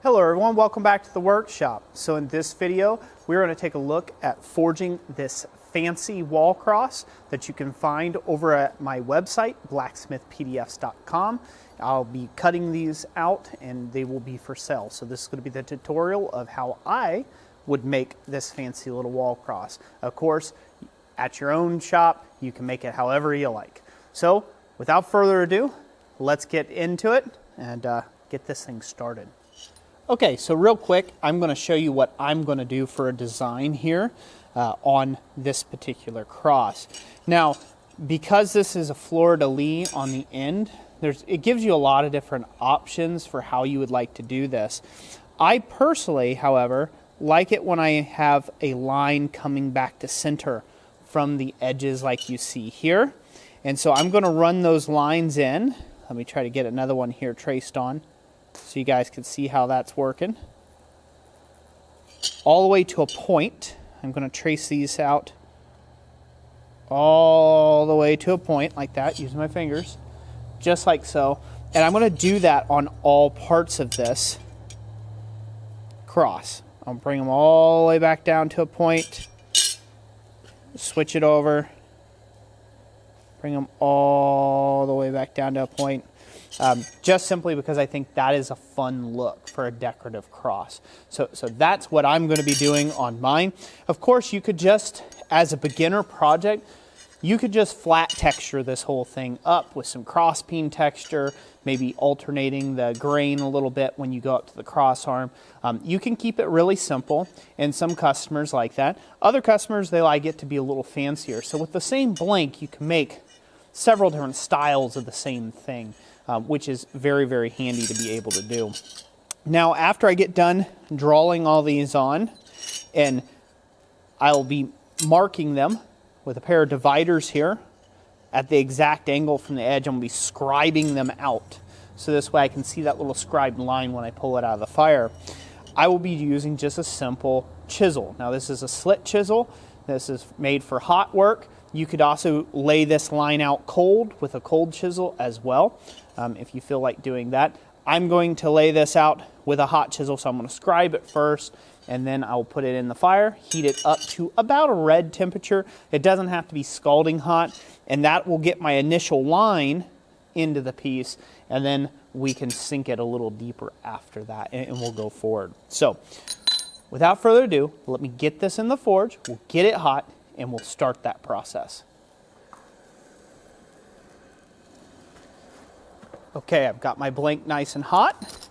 Hello everyone, welcome back to the workshop. So in this video, we're going to take a look at forging this fancy wall cross that you can find over at my website, blacksmithpdfs.com. I'll be cutting these out and they will be for sale. So this is going to be the tutorial of how I would make this fancy little wall cross. Of course, at your own shop, you can make it however you like. So without further ado, let's get into it and get this thing started. Okay, so real quick, I'm going to show you what I'm going to do for a design here on this particular cross. Now, because this is a fleur-de-lis on the end, it gives you a lot of different options for how you would like to do this. I personally, however, like it when I have a line coming back to center from the edges like you see here. And so I'm going to run those lines in. Let me try to get another one here traced on, so you guys can see how that's working. All the way to a point. I'm going to trace these out all the way to a point like that, using my fingers, just like so. And I'm going to do that on all parts of this cross. I'll bring them all the way back down to a point, switch it over, bring them all the way back down to a point. Just simply because I think that is a fun look for a decorative cross. So that's what I'm going to be doing on mine. Of course, you could just, as a beginner project, you could just flat texture this whole thing up with some cross peen texture, maybe alternating the grain a little bit when you go up to the cross arm. You can keep it really simple, and some customers like that. Other customers, they like it to be a little fancier. So with the same blank, you can make several different styles of the same thing. Which is very, very handy to be able to do. Now, after I get done drawing all these on, and I'll be marking them with a pair of dividers here at the exact angle from the edge. I'm going to be scribing them out, so this way I can see that little scribed line when I pull it out of the fire. I will be using just a simple chisel. Now, this is a slit chisel. This is made for hot work. You could also lay this line out cold with a cold chisel as well, if you feel like doing that. I'm going to lay this out with a hot chisel, so I'm going to scribe it first, and then I'll put it in the fire, heat it up to about a red temperature. It doesn't have to be scalding hot, and that will get my initial line into the piece, and then we can sink it a little deeper after that, and we'll go forward. So, without further ado, let me get this in the forge, we'll get it hot, and we'll start that process. Okay, I've got my blank nice and hot.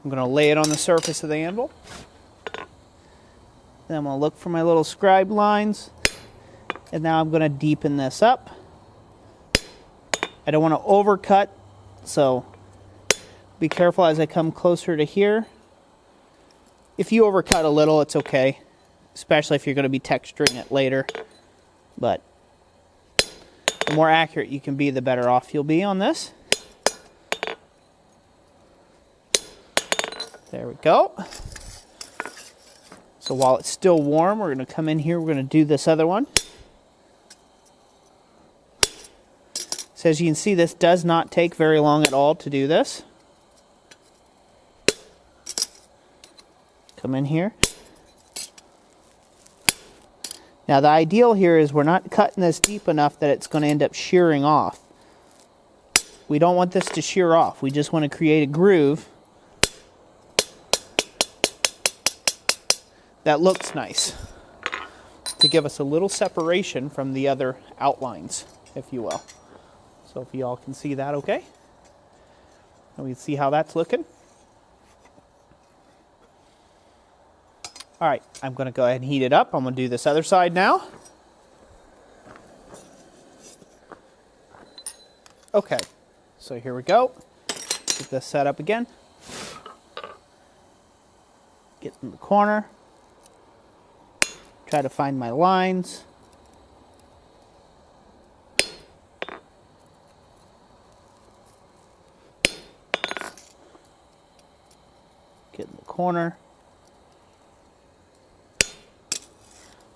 I'm going to lay it on the surface of the anvil. Then I'm going to look for my little scribe lines. And now I'm going to deepen this up. I don't want to overcut, so be careful as I come closer to here. If you overcut a little, it's okay, especially if you're going to be texturing it later. But the more accurate you can be, the better off you'll be on this. There we go. So while it's still warm, we're going to come in here, we're going to do this other one. So as you can see, this does not take very long at all to do this. Come in here. Now the ideal here is we're not cutting this deep enough that it's going to end up shearing off. We don't want this to shear off. We just want to create a groove that looks nice to give us a little separation from the other outlines, if you will. So if you all can see that okay. And we can see how that's looking. All right, I'm going to go ahead and heat it up. I'm going to do this other side now. Okay, so here we go. Get this set up again. Get in the corner. Try to find my lines. Get in the corner.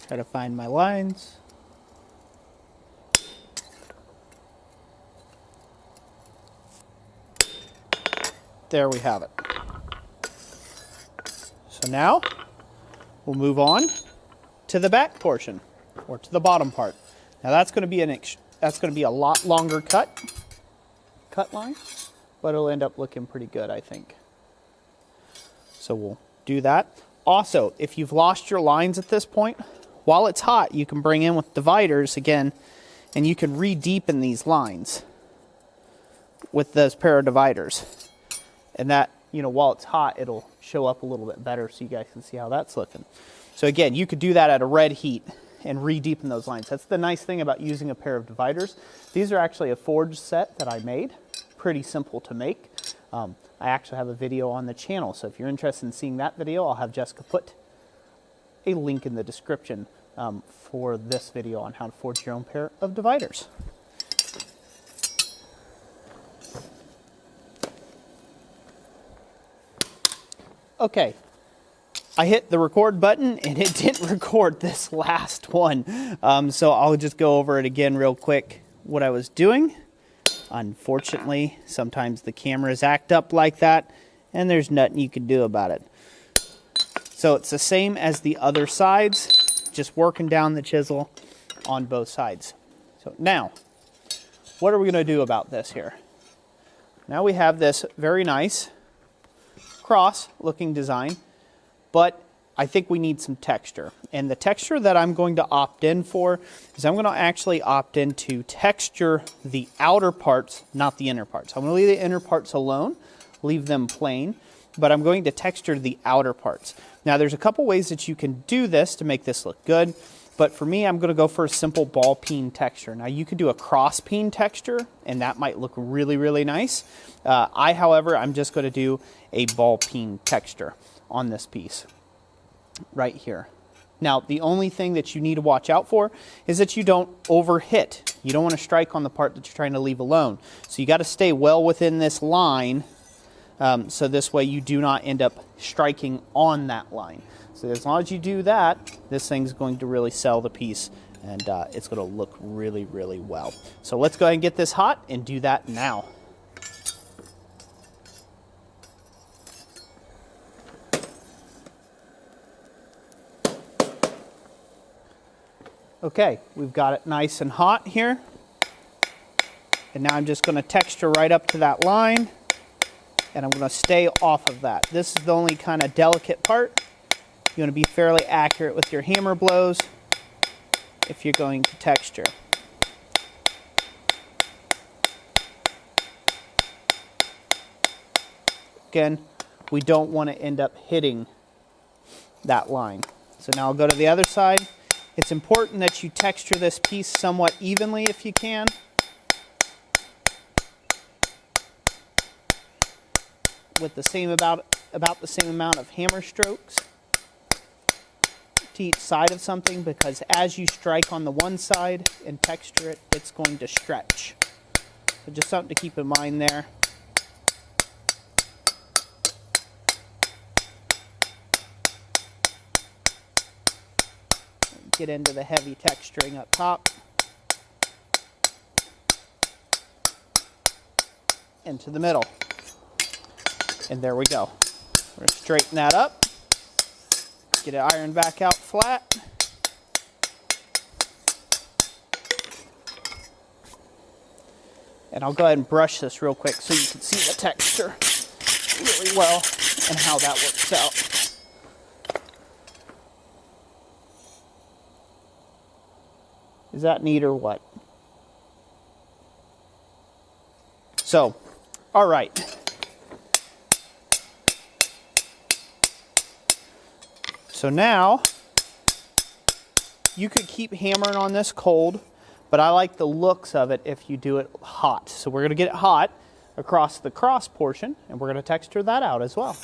Try to find my lines. There we have it. And now we'll move on to the back portion, or to the bottom part. Now that's going to be a lot longer cut line, but it'll end up looking pretty good, I think. So we'll do that. Also, if you've lost your lines at this point, while it's hot, you can bring in with dividers again, and you can re-deepen these lines with this pair of dividers. And that, you know, while it's hot, it'll show up a little bit better so you guys can see how that's looking. So again, you could do that at a red heat and re-deepen those lines. That's the nice thing about using a pair of dividers. These are actually a forged set that I made. Pretty simple to make. I actually have a video on the channel, so if you're interested in seeing that video, I'll have Jessica put a link in the description for this video on how to forge your own pair of dividers. Okay, I hit the record button and it didn't record this last one, so I'll just go over it again real quick, what I was doing. Unfortunately, sometimes the cameras act up like that, and there's nothing you can do about it. So it's the same as the other sides, just working down the chisel on both sides. So now, what are we going to do about this here? Now we have this very nice cross-looking design, but I think we need some texture. And the texture that I'm going to opt in for is I'm going to actually opt in to texture the outer parts, not the inner parts. I'm going to leave the inner parts alone, leave them plain, but I'm going to texture the outer parts. Now there's a couple ways that you can do this to make this look good, but for me I'm going to go for a simple ball peen texture. Now you could do a cross peen texture and that might look really, really nice. However, I'm just going to do a ball peen texture on this piece right here. Now, the only thing that you need to watch out for is that you don't overhit. You don't want to strike on the part that you're trying to leave alone. So you got to stay well within this line, so this way you do not end up striking on that line. So as long as you do that, this thing's going to really sell the piece, and it's going to look really, really well. So let's go ahead and get this hot and do that now. Okay, we've got it nice and hot here. And now I'm just going to texture right up to that line. And I'm going to stay off of that. This is the only kind of delicate part. You want to be fairly accurate with your hammer blows if you're going to texture. Again, we don't want to end up hitting that line. So now I'll go to the other side. It's important that you texture this piece somewhat evenly if you can. With the same about the same amount of hammer strokes to each side of something, because as you strike on the one side and texture it, it's going to stretch. So just something to keep in mind there. Get into the heavy texturing up top. Into the middle. And there we go. We're going to straighten that up. Get it ironed back out flat. And I'll go ahead and brush this real quick so you can see the texture really well and how that works out. Is that neat or what? So, all right. So now, you could keep hammering on this cold, but I like the looks of it if you do it hot. So we're going to get it hot across the cross portion, and we're going to texture that out as well.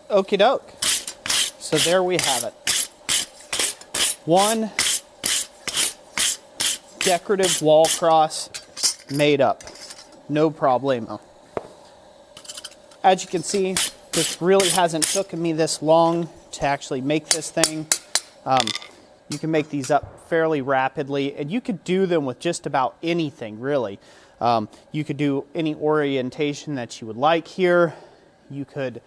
Okie doke. So there we have it. One decorative wall cross made up. No problemo. As you can see, this really hasn't taken me this long to actually make this thing. You can make these up fairly rapidly, and you could do them with just about anything, really. You could do any orientation that you would like here. You could,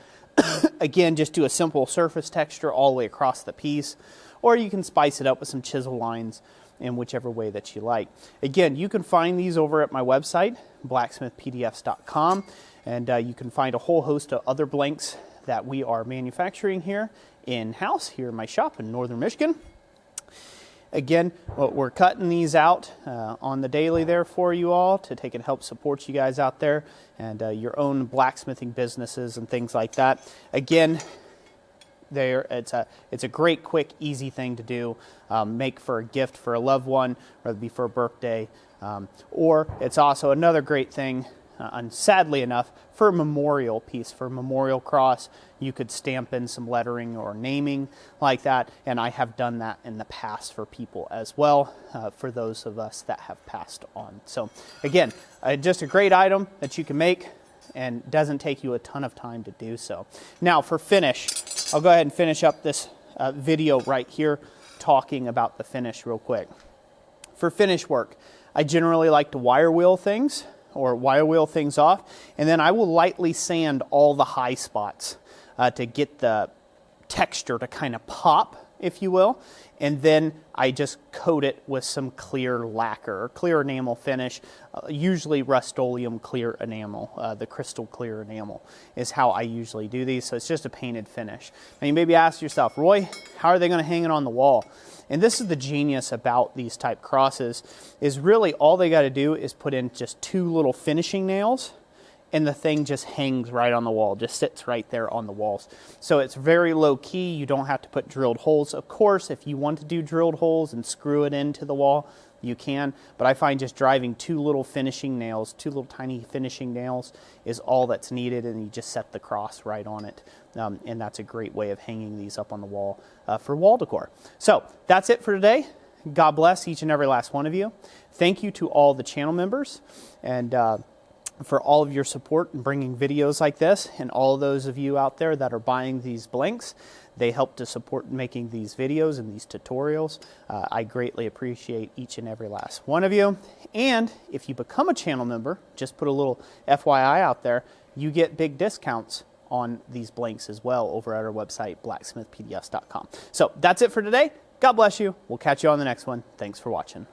again, just do a simple surface texture all the way across the piece, or you can spice it up with some chisel lines in whichever way that you like. Again, you can find these over at my website, blacksmithpdfs.com, and you can find a whole host of other blanks that we are manufacturing here in-house, here in my shop in northern Michigan. Again, we're cutting these out on the daily there for you all to take and help support you guys out there and your own blacksmithing businesses and things like that. Again, it's a great, quick, easy thing to do. Make for a gift for a loved one, whether it be for a birthday, or it's also another great thing, and sadly enough, for a memorial piece, for a memorial cross. You could stamp in some lettering or naming like that, and I have done that in the past for people as well, for those of us that have passed on. So again, just a great item that you can make, and doesn't take you a ton of time to do so. Now for finish, I'll go ahead and finish up this video right here talking about the finish real quick. For finish work, I generally like to wire wheel things off, and then I will lightly sand all the high spots to get the texture to kind of pop, if you will, and then I just coat it with some clear lacquer or clear enamel finish, usually Rust-Oleum clear enamel. The crystal clear enamel is how I usually do these, so it's just a painted finish. Now you maybe ask yourself, Roy, how are they going to hang it on the wall? And this is the genius about these type crosses, is really all they got to do is put in just 2 little finishing nails, and the thing just hangs right on the wall, just sits right there on the walls. So it's very low key. You don't have to put drilled holes. Of course, if you want to do drilled holes and screw it into the wall, you can, but I find just driving 2 little finishing nails, 2 little tiny finishing nails is all that's needed, and you just set the cross right on it. And that's a great way of hanging these up on the wall for wall decor. So that's it for today. God bless each and every last one of you. Thank you to all the channel members, and for all of your support in bringing videos like this, and all of those of you out there that are buying these blanks. They help to support making these videos and these tutorials. I greatly appreciate each and every last one of you. And if you become a channel member, just put a little FYI out there, you get big discounts on these blanks as well over at our website, blacksmithpdfs.com. So that's it for today. God bless you. We'll catch you on the next one. Thanks for watching.